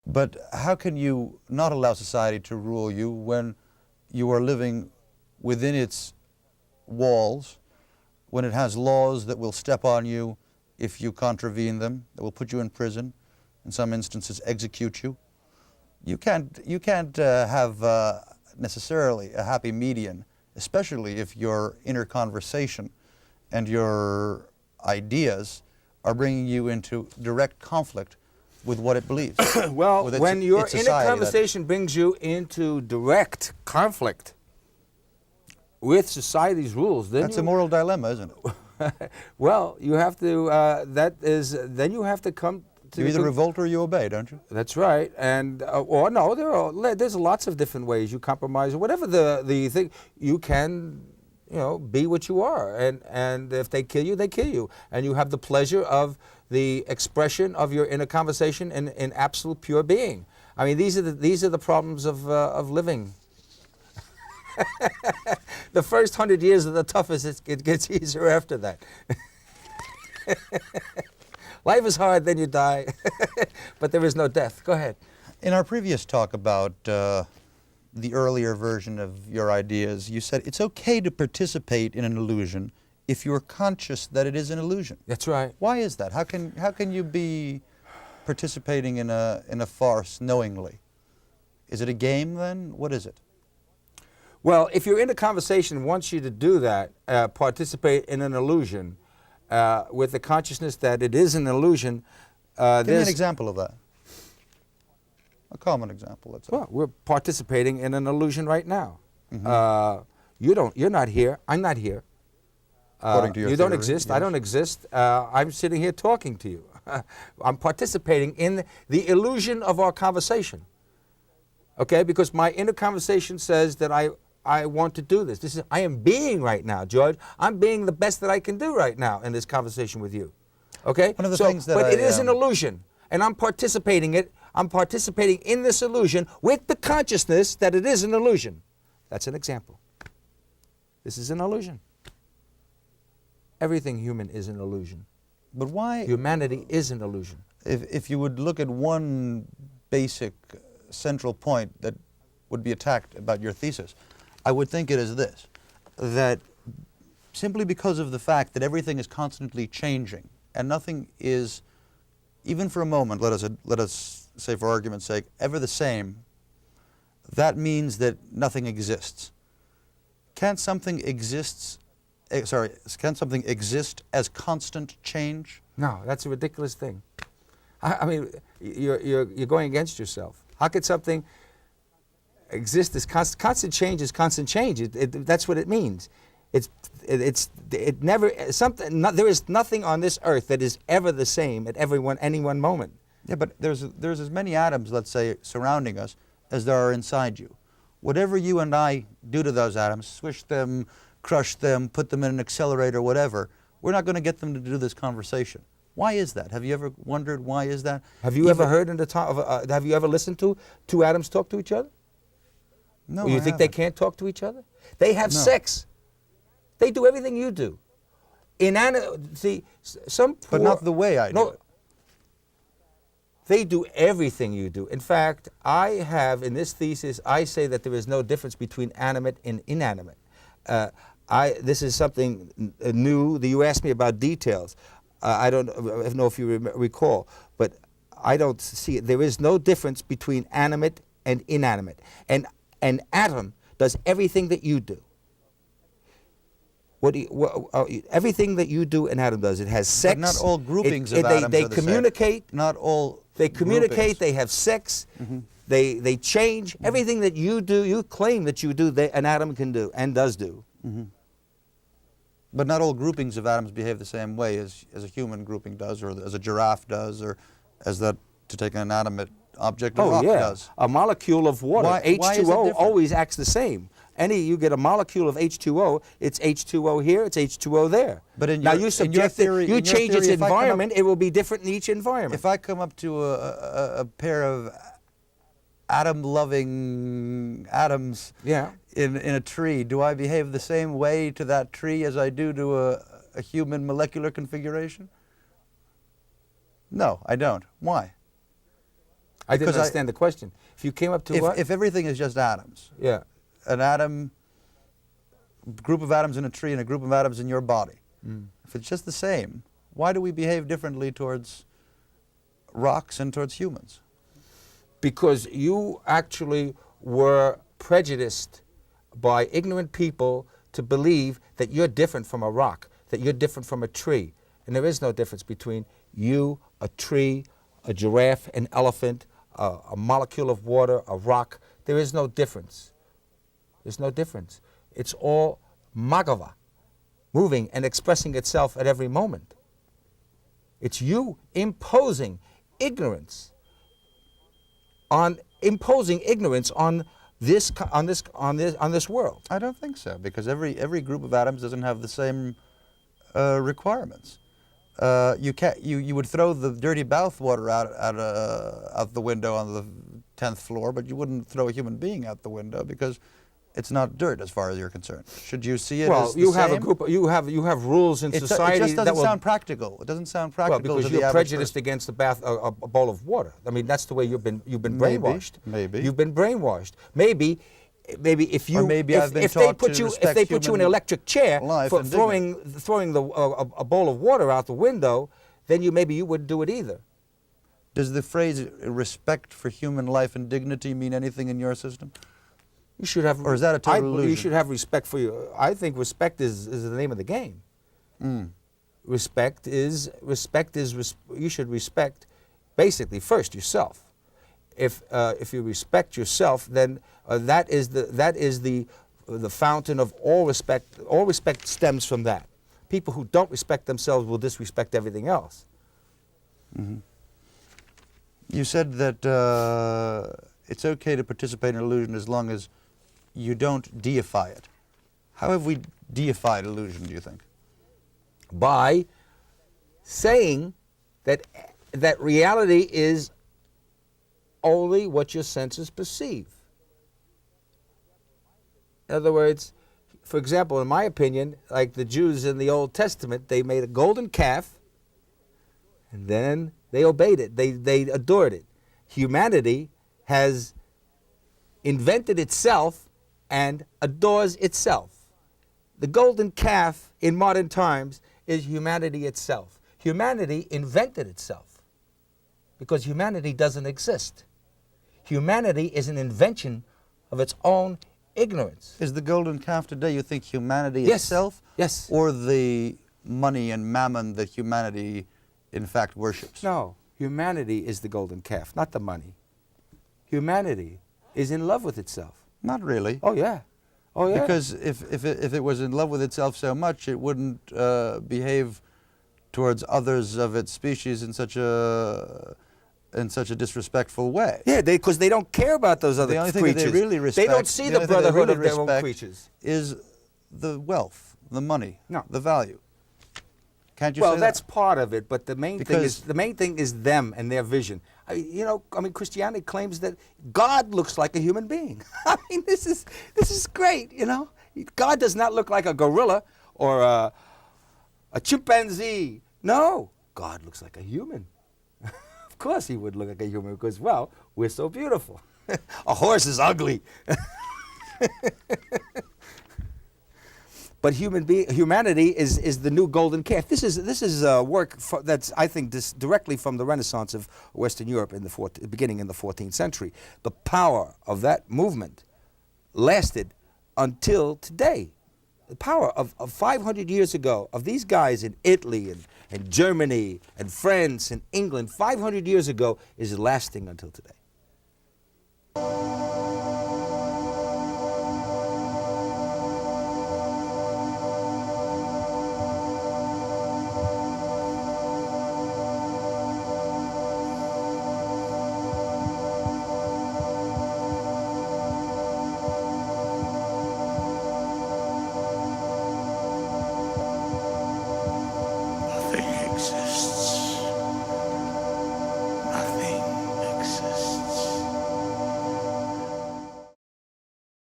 But how can you not allow society to rule you when you are living within its walls, when it has laws that will step on you if you contravene them, that will put you in prison, in some instances execute you? You can't have necessarily a happy median, especially if your inner conversation and your ideas are bringing you into direct conflict with what it believes. Well, when your inner conversation brings you into direct conflict with society's rules, then that's a moral dilemma, isn't it? Well, you have to. Then you have to come to. You either revolt or you obey, don't you? That's right. And or no, there's lots of different ways you compromise. Whatever the thing, you can, be what you are. And if they kill you, they kill you. And you have the pleasure of the expression of your inner conversation in absolute pure being. I mean, these are the problems of living. The first 100 years are the toughest. It gets easier after that. Life is hard, then you die, but there is no death. Go ahead. In our previous talk about the earlier version of your ideas, you said it's okay to participate in an illusion if you're conscious that it is an illusion. That's right. Why is that? How can you be participating in a farce knowingly? Is it a game then? What is it? Well, if you're in a conversation wants you to do that, participate in an illusion, with the consciousness that it is an illusion. Give me an example of that. A common example, let's say. Well, we're participating in an illusion right now. Mm-hmm. You're not here. I'm not here. According to your you theory, don't exist. yes. I don't exist. I'm sitting here talking to you. I'm participating in the illusion of our conversation. Okay, because my inner conversation says that I want to do this. I am being right now, George. I'm being the best that I can do right now in this conversation with you. Okay? One of the things that but it is an illusion, and I'm participating in this illusion with the consciousness that it is an illusion. That's an example. This is an illusion. Everything human is an illusion. But why? Humanity is an illusion. If you would look at one basic central point that would be attacked about your thesis, I would think it is this, that simply because of the fact that everything is constantly changing and nothing is, even for a moment, let us say for argument's sake, ever the same, that means that nothing exists. Can something exist as constant change? No, that's a ridiculous thing. I mean, you're going against yourself. How could something exist as constant change is constant change? That's what it means. It never something. There is nothing on this earth that is ever the same at any one moment. Yeah, but there's as many atoms, let's say, surrounding us as there are inside you. Whatever you and I do to those atoms, swish them, crush them, put them in an accelerator, whatever, we're not going to get them to do this conversation. Why is that? Have you ever wondered why is that? Have you ever heard have you ever listened to two atoms talk to each other? No. Or you think they can't talk to each other? They have sex. They do everything you do. But not the way I do it. They do everything you do. In fact, I have, in this thesis, I say that there is no difference between animate and inanimate. This is something new. You asked me about details. I don't know if you recall, but I don't see it. There is no difference between animate and inanimate. And an atom does everything that you do. Everything that you do, an atom does. It has sex. But not all groupings of atoms they are the communicate. same. Not all. They communicate. Groupings. They have sex. Mm-hmm. They change. Mm-hmm. Everything that you do, you claim that you do, an atom can do and does do. Mm-hmm. But not all groupings of atoms behave the same way as a human grouping does, or as a giraffe does, or as that, to take an inanimate object, a rock does. A molecule of water, why H2O, always acts the same. You get a molecule of H2O, it's H2O here, it's H2O there. But now you subject it, you change its environment, it will be different in each environment. If I come up to a pair of atom-loving atoms in a tree, do I behave the same way to that tree as I do to a human molecular configuration? No, I don't. Why? I didn't Because understand the question. If you came up to what? if everything is just atoms, Yeah. an atom, group of atoms in a tree and a group of atoms in your body, if it's just the same, why do we behave differently towards rocks and towards humans? Because you actually were prejudiced by ignorant people to believe that you're different from a rock, that you're different from a tree. And there is no difference between you, a tree, a giraffe, an elephant, a molecule of water, a rock. There is no difference. There's no difference. It's all magava, moving and expressing itself at every moment. It's you imposing ignorance on this world. I don't think so, because every group of atoms doesn't have the same requirements. You would throw the dirty bathwater out the window on the 10th floor, but you wouldn't throw a human being out the window because it's not dirt as far as you're concerned. Should you see it as the you same? have a group. You have rules in society It just that doesn't will sound practical. It doesn't sound practical because to the you're average prejudiced person. against a bowl of water. I mean, that's the way you've been brainwashed. Maybe. You've been brainwashed. Maybe if you Or maybe I've been if they taught put to you respect if they put you in an human electric chair life for and throwing a bowl of water out the window, then you wouldn't do it either. Does the phrase respect for human life and dignity mean anything in your system? You should have, or is that a total illusion? You should have respect for you. I think respect is the name of the game. Respect is you should respect, basically, first yourself. If you respect yourself, then that is the fountain of all respect. All respect stems from that. People who don't respect themselves will disrespect everything else. You said that it's okay to participate in illusion as long as you don't deify it. How have we deified illusion, do you think? By saying that reality is only what your senses perceive. In other words, for example, in my opinion, like the Jews in the Old Testament, they made a golden calf, and then they obeyed it. They adored it. Humanity has invented itself and adores itself. The golden calf in modern times is humanity itself. Humanity invented itself because humanity doesn't exist. Humanity is an invention of its own ignorance. Is the golden calf today, you think, humanity Yes. itself? Yes. Or the money and mammon that humanity, in fact, worships? No, humanity is the golden calf, not the money. Humanity is in love with itself. Not really. Oh, yeah. Oh, yeah. Because if it was in love with itself so much, it wouldn't behave towards others of its species in such a disrespectful way. Yeah, because they don't care about those other The only thing creatures. that they really respect, They don't see the the only thing they brotherhood really of their own respect creatures. is the wealth, the money, No. the value. Can't you Well, say that's that? part of it, but the main Because- thing is them and their vision. Christianity claims that God looks like a human being. I mean, this is great. God does not look like a gorilla or a chimpanzee. No, God looks like a human. Of course, He would look like a human because, well, we're so beautiful. A horse is ugly. But humanity is the new golden calf. This is work that's, I think, directly from the Renaissance of Western Europe beginning in the 14th century. The power of that movement lasted until today. The power of 500 years ago, of these guys in Italy and Germany and France and England, 500 years ago, is lasting until today.